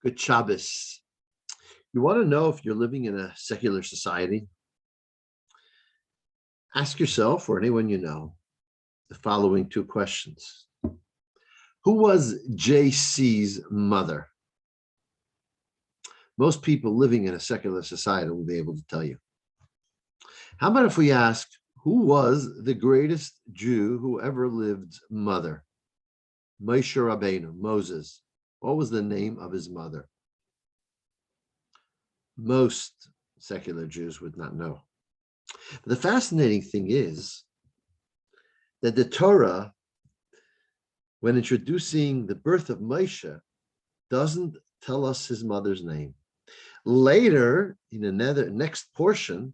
Good Shabbos. You want to know if you're living in a secular society? Ask yourself or anyone you know the following two questions. Who was JC's mother? Most people living in a secular society will be able to tell you. How about if we ask, who was the greatest Jew who ever lived's mother? Moshe Rabbeinu, Moses. What was the name of his mother? Most secular Jews would not know. But the fascinating thing is that the Torah, when introducing the birth of Moshe, doesn't tell us his mother's name. Later, in the next portion,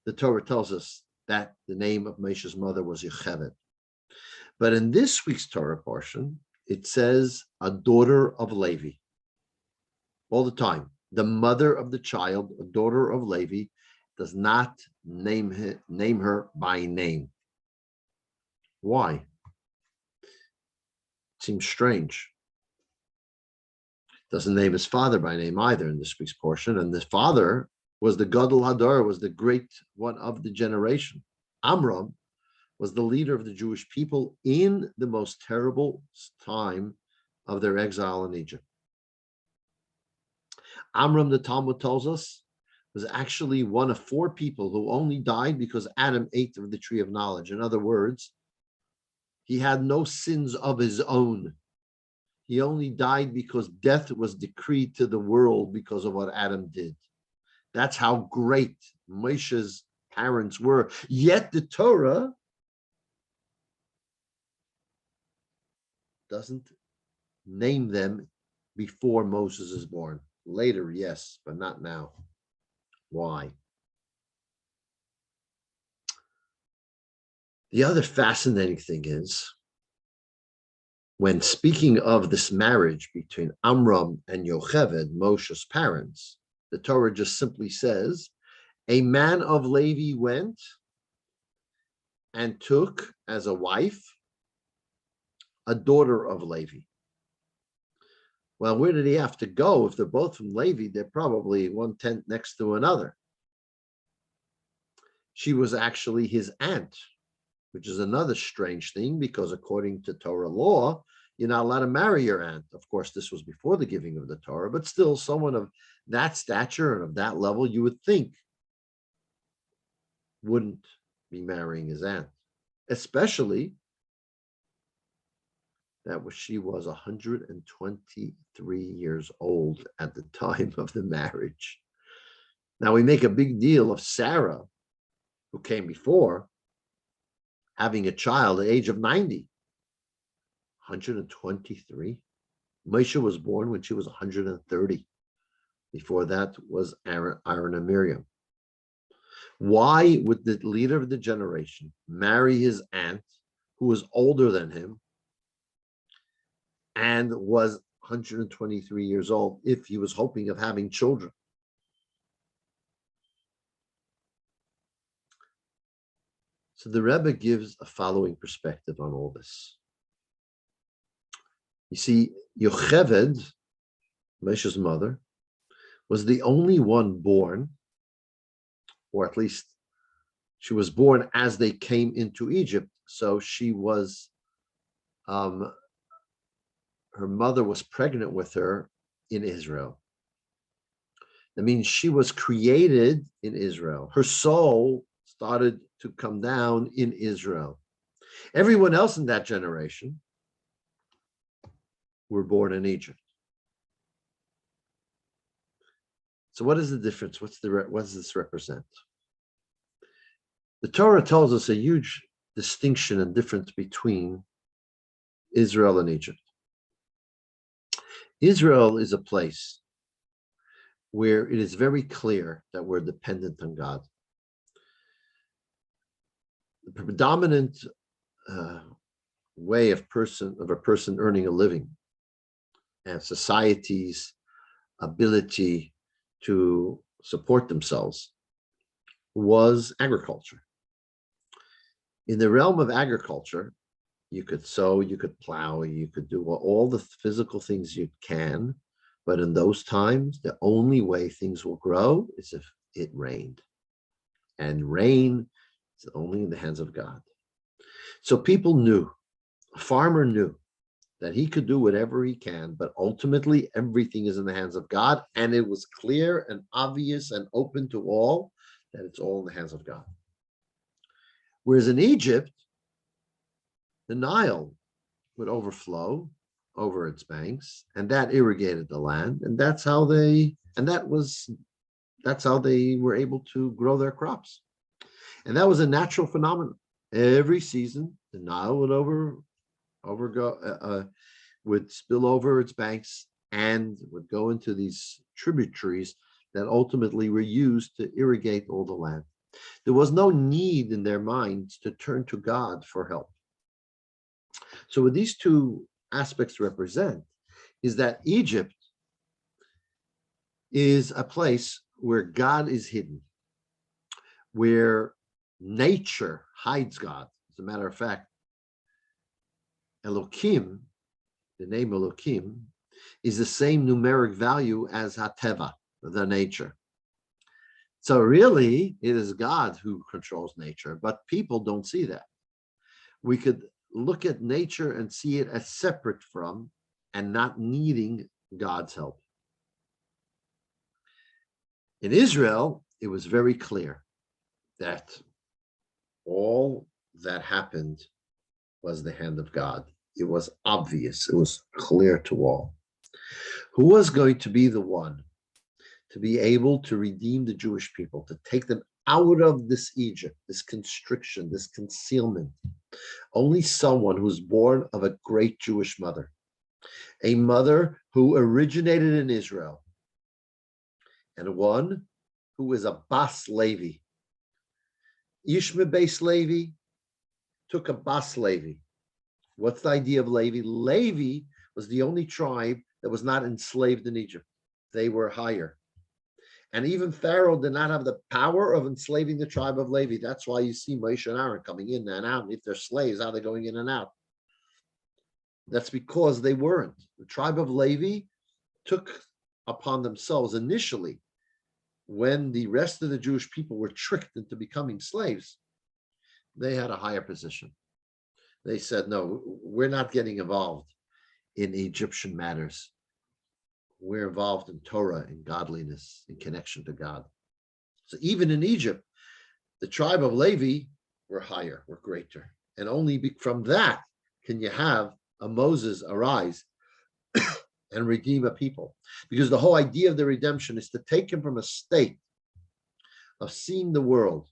the Torah tells us that the name of Moshe's mother was Yocheved. But in this week's Torah portion, it says a daughter of Levi. All the time. The mother of the child, a daughter of Levi, does not name her by name. Why? Seems strange. Doesn't name his father by name either in this week's portion. And the father was the Gadol Hador, was the great one of the generation. Amram was the leader of the Jewish people in the most terrible time of their exile in Egypt. Amram, the Talmud tells us, was actually one of four people who only died because Adam ate of the tree of knowledge. In other words, he had no sins of his own. He only died because death was decreed to the world because of what Adam did. That's how great Moshe's parents were. Yet the Torah doesn't name them before Moses is born. Later, yes, but not now. Why? The other fascinating thing is, when speaking of this marriage between Amram and Yocheved, Moshe's parents, the Torah just simply says, a man of Levi went and took as a wife a daughter of Levi. Well, where did he have to go? If they're both from Levi, they're probably one tent next to another. She was actually his aunt, which is another strange thing because according to Torah law, you're not allowed to marry your aunt. Of course, this was before the giving of the Torah, but still someone of that stature and of that level, you would think wouldn't be marrying his aunt, especially that she was 123 years old at the time of the marriage. Now we make a big deal of Sarah, who came before, having a child at the age of 90. 123. Moshe was born when she was 130. Before that was Aaron and Miriam. Why would the leader of the generation marry his aunt, who was older than him, and was 123 years old if he was hoping of having children? So the Rebbe gives a following perspective on all this. You see, Yocheved, Moshe's mother, was the only one born, or at least she was born as they came into Egypt. So she was, her mother was pregnant with her in Israel. That means she was created in Israel. Her soul started to come down in Israel. Everyone else in that generation were born in Egypt. So what is the difference? What does this represent? The Torah tells us a huge distinction and difference between Israel and Egypt. Israel is a place where it is very clear that we're dependent on God. The predominant way of a person earning a living and society's ability to support themselves was agriculture. In the realm of agriculture, you could sow, you could plow, you could do all the physical things you can But in those times, the only way things will grow is if it rained. And rain is only in the hands of God. So people knew, a farmer knew that he could do whatever he can, but ultimately everything is in the hands of God. And it was clear and obvious and open to all that it's all in the hands of God. Whereas in Egypt, the Nile would overflow over its banks, and that irrigated the land, and that's how they were able to grow their crops. And that was a natural phenomenon. Every season, the Nile would spill over its banks and would go into these tributaries that ultimately were used to irrigate all the land. There was no need in their minds to turn to God for help. So what these two aspects represent is that Egypt is a place where God is hidden, where nature hides God. As a matter of fact, Elohim, the name Elohim, is the same numeric value as Hateva, the nature. So really, it is God who controls nature, but people don't see that. We could look at nature and see it as separate from and not needing God's help. In Israel, it was very clear that all that happened was the hand of God. It was obvious. It was clear to all. Who was going to be the one to be able to redeem the Jewish people, to take them out of this Egypt, this constriction, this concealment? Only someone who's born of a great Jewish mother, a mother who originated in Israel, and one who is a Bas Levi. Ishmael Bas Levi took a Bas Levi. What's the idea of Levi? Levi was the only tribe that was not enslaved in Egypt. They were higher. And even Pharaoh did not have the power of enslaving the tribe of Levi. That's why you see Moshe and Aaron coming in and out. And if they're slaves, how are they going in and out? That's because they weren't. The tribe of Levi took upon themselves initially, when the rest of the Jewish people were tricked into becoming slaves, they had a higher position. They said, no, we're not getting involved in Egyptian matters. We're involved in Torah, in godliness, in connection to God. So even in Egypt, the tribe of Levi were higher, were greater. And only from that can you have a Moses arise and redeem a people. Because the whole idea of the redemption is to take him from a state of seeing the world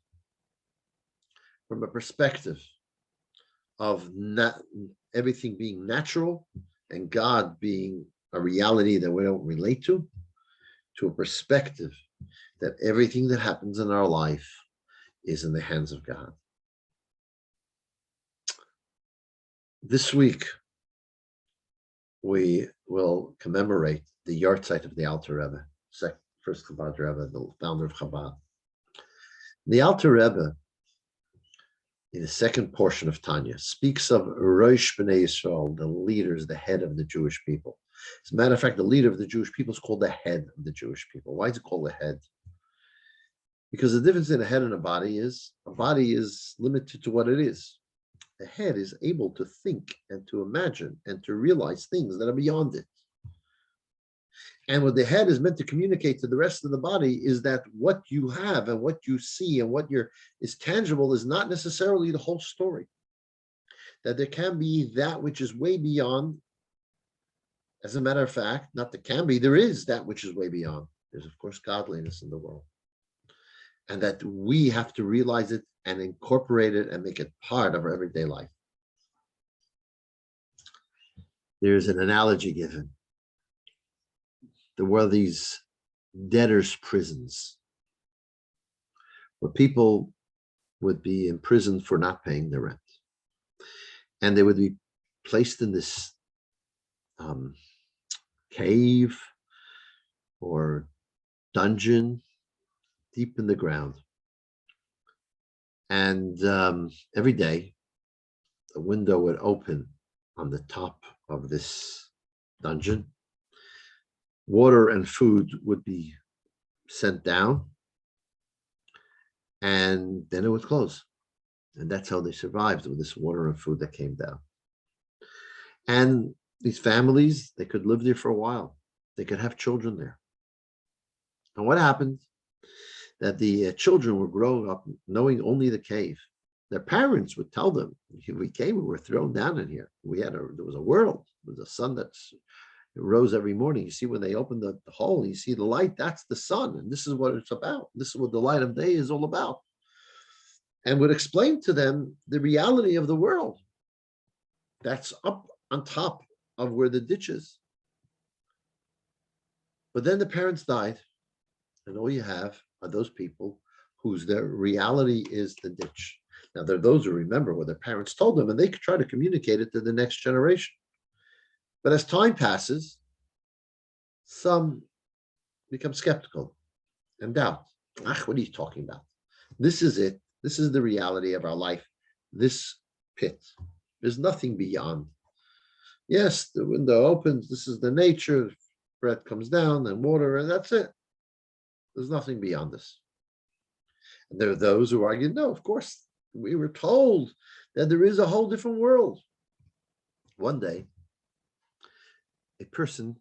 from a perspective of everything being natural and God being a reality that we don't relate to a perspective that everything that happens in our life is in the hands of God. This week, we will commemorate the yahrzeit of the Alter Rebbe, first Chabad Rebbe, the founder of Chabad. The Alter Rebbe, in the second portion of Tanya, speaks of Rosh Bnei Yisrael, the leaders, the head of the Jewish people. As a matter of fact, the leader of the Jewish people is called the head of the Jewish people. Why is it called the head? Because the difference in a head and a body is limited to what it is. The head is able to think and to imagine and to realize things that are beyond it. And what the head is meant to communicate to the rest of the body is that what you have and what you see and what is tangible is not necessarily the whole story. That there can be that which is way beyond. As a matter of fact, not that can be, there is that which is way beyond. There's, of course, godliness in the world. And that we have to realize it and incorporate it and make it part of our everyday life. There's an analogy given. There were these debtors' prisons where people would be imprisoned for not paying their rent. And they would be placed in this cave or dungeon deep in the ground. And every day, a window would open on the top of this dungeon. water and food would be sent down, and then it would close. And that's how they survived, with this water and food that came down. And these families, they could live there for a while. They could have children there. And what happened? That the children were growing up knowing only the cave. Their parents would tell them, we came, we were thrown down in here. There was a world, there was a sun that rose every morning. You see, when they open the hole, you see the light, that's the sun. And this is what it's about. This is what the light of day is all about. And would explain to them the reality of the world that's up on top of where the ditch is. But then the parents died, and all you have are those people whose their reality is the ditch. Now, there are those who remember what their parents told them, and they could try to communicate it to the next generation. But as time passes, some become skeptical and doubt. What are you talking about? This is it. This is the reality of our life. This pit. There's nothing beyond. Yes, the window opens. This is the nature. Bread comes down and water, and that's it. There's nothing beyond this. And there are those who argue, no, of course, we were told that there is a whole different world. One day, a person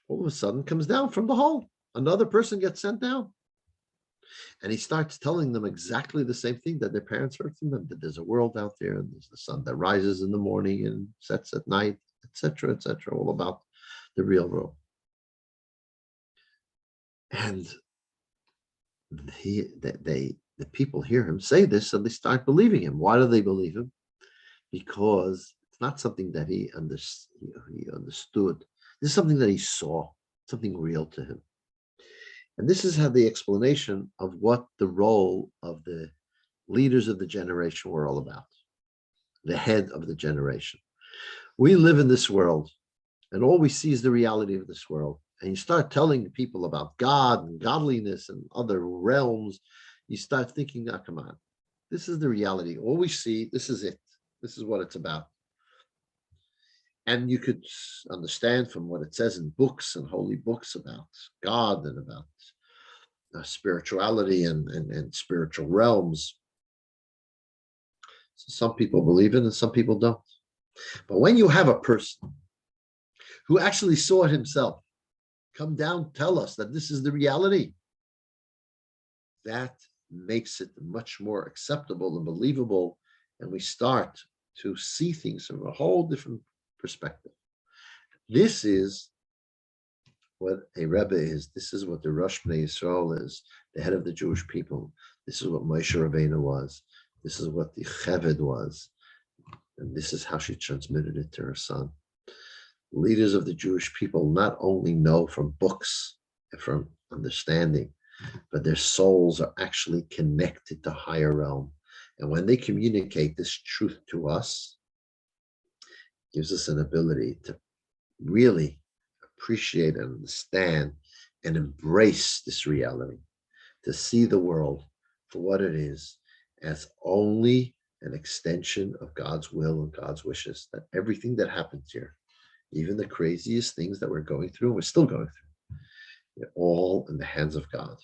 all of a sudden comes down from the hole. Another person gets sent down. And he starts telling them exactly the same thing that their parents heard from them, that there's a world out there, and there's the sun that rises in the morning and sets at night, etc., all about the real world. And the people hear him say this, and they start believing him. Why do they believe him? Because it's not something that he understood. This is something that he saw, something real to him. And this is how the explanation of what the role of the leaders of the generation were all about, the head of the generation. We live in this world, and all we see is the reality of this world. And you start telling people about God and godliness and other realms, you start thinking, oh, come on, this is the reality. All we see, this is it. This is what it's about. And you could understand from what it says in books and holy books about God and about spirituality and spiritual realms. So some people believe it and some people don't. But when you have a person who actually saw it himself, come down, tell us that this is the reality, that makes it much more acceptable and believable, and we start to see things from a whole different perspective. This is what a Rebbe is. This is what the Rosh Bnei Yisrael is, the head of the Jewish people. This is what Moshe Rabbeinu was. This is what the Chabad was. And this is how she transmitted it to her son. Leaders of the Jewish people not only know from books and from understanding, but their souls are actually connected to higher realm. And when they communicate this truth to us, it gives us an ability to really appreciate and understand and embrace this reality, to see the world for what it is, as only an extension of God's will and God's wishes, that everything that happens here, even the craziest things that we're going through, and we're still going through, they're all in the hands of God.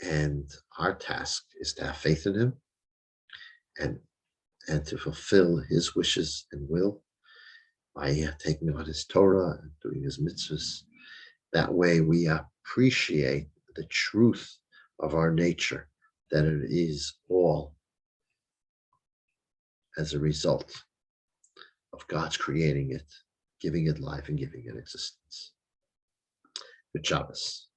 And our task is to have faith in him and to fulfill his wishes and will by taking on his Torah and doing his mitzvahs. That way we appreciate the truth of our nature, that it is all as a result of God's creating it, giving it life, and giving it existence. Good Shabbos.